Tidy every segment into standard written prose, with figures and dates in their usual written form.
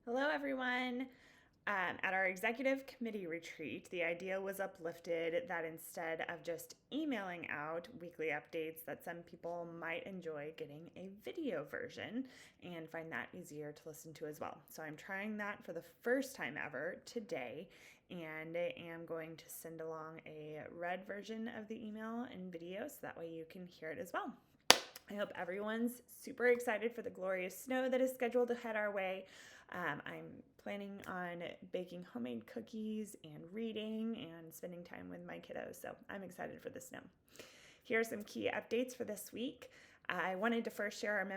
Hello, everyone. At our executive committee retreat, the idea was uplifted that instead of just emailing out weekly updates, that some people might enjoy getting a video version and find that easier to listen to as well. So I'm trying that for the first time ever today, and I am going to send along a read version of the email and video so that way you can hear it as well. I hope everyone's super excited for the glorious snow that is scheduled to head our way. I'm planning on baking homemade cookies and reading and spending time with my kiddos, so I'm excited for the snow. Here are some key updates for this week. I wanted to first share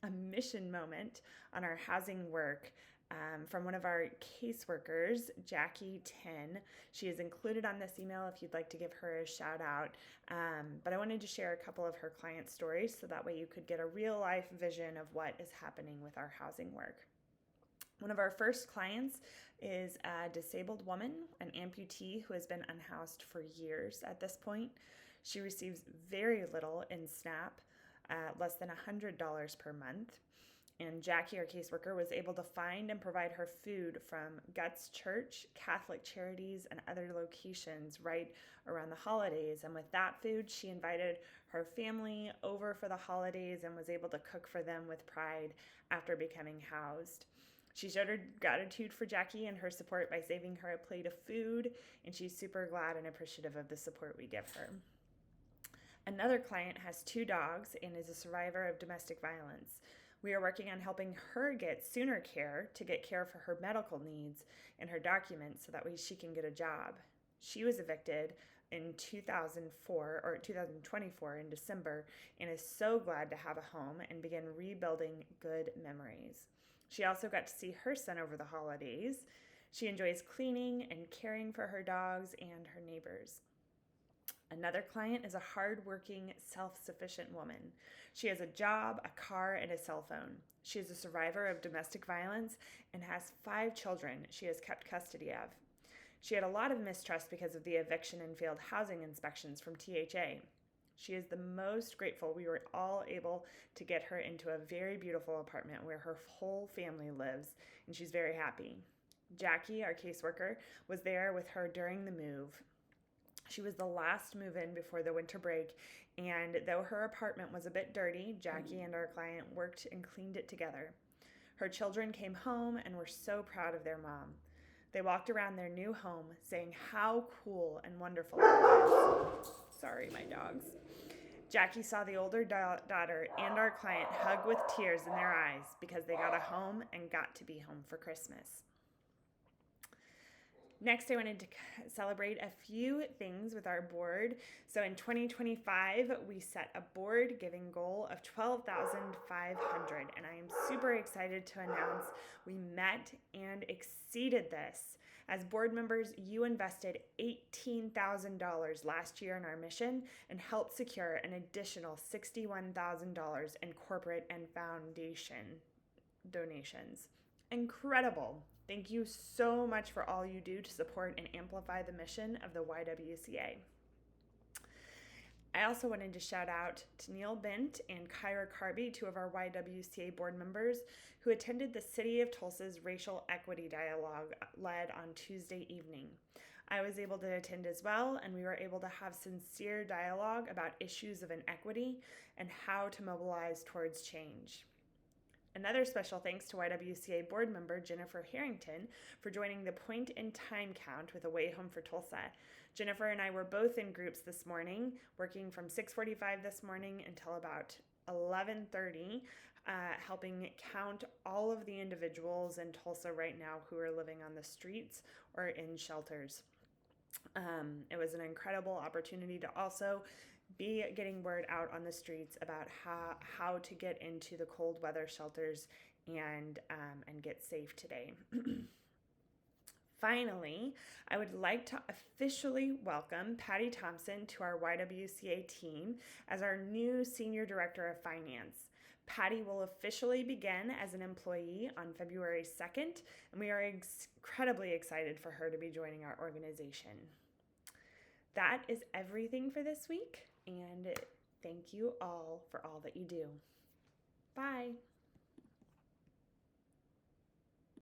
a mission moment on our housing work from one of our caseworkers, Jackie Tin. She is included on this email if you'd like to give her a shout out. But I wanted to share a couple of her client stories so that way you could get a real life vision of what is happening with our housing work. One of our first clients is a disabled woman, an amputee who has been unhoused for years at this point. She receives very little in SNAP, less than $100 per month. And Jackie, our caseworker, was able to find and provide her food from Guts Church, Catholic Charities, and other locations right around the holidays. And with that food, she invited her family over for the holidays and was able to cook for them with pride after becoming housed. She showed her gratitude for Jackie and her support by saving her a plate of food, and she's super glad and appreciative of the support we give her. Another client has 2 dogs and is a survivor of domestic violence. We are working on helping her get sooner care to get care for her medical needs and her documents so that way she can get a job. She was evicted in 2024 in December and is so glad to have a home and begin rebuilding good memories. She also got to see her son over the holidays. She enjoys cleaning and caring for her dogs and her neighbors. Another client is a hardworking, self-sufficient woman. She has a job, a car, and a cell phone. She is a survivor of domestic violence and has 5 children she has kept custody of. She had a lot of mistrust because of the eviction and failed housing inspections from THA. She is the most grateful we were all able to get her into a very beautiful apartment where her whole family lives, and she's very happy. Jackie, our caseworker, was there with her during the move. She was the last move-in before the winter break, and though her apartment was a bit dirty, Jackie and our client worked and cleaned it together. Her children came home and were so proud of their mom. They walked around their new home saying how cool and wonderful it was. Sorry, my dogs. Jackie saw the older daughter and our client hug with tears in their eyes because they got a home and got to be home for Christmas. Next, I wanted to celebrate a few things with our board. So in 2025, we set a board giving goal of $12,500, and I am super excited to announce we met and exceeded this. As board members, you invested $18,000 last year in our mission and helped secure an additional $61,000 in corporate and foundation donations. Incredible. Thank you so much for all you do to support and amplify the mission of the YWCA. I also wanted to shout out to Neil Bent and Kyra Carby, 2 of our YWCA board members, who attended the City of Tulsa's Racial Equity Dialogue led on Tuesday evening. I was able to attend as well, and we were able to have sincere dialogue about issues of inequity and how to mobilize towards change. Another special thanks to YWCA board member Jennifer Harrington for joining the Point in Time count with A Way Home for Tulsa. Jennifer and I were both in groups this morning, working from 6:45 this morning until about 11:30, helping count all of the individuals in Tulsa right now who are living on the streets or in shelters. It was an incredible opportunity to also be getting word out on the streets about how to get into the cold weather shelters and get safe today. Finally, I would like to officially welcome Patty Thompson to our YWCA team as our new Senior Director of Finance. Patty will officially begin as an employee on February 2nd, and we are incredibly excited for her to be joining our organization. That is everything for this week, and thank you all for all that you do. Bye.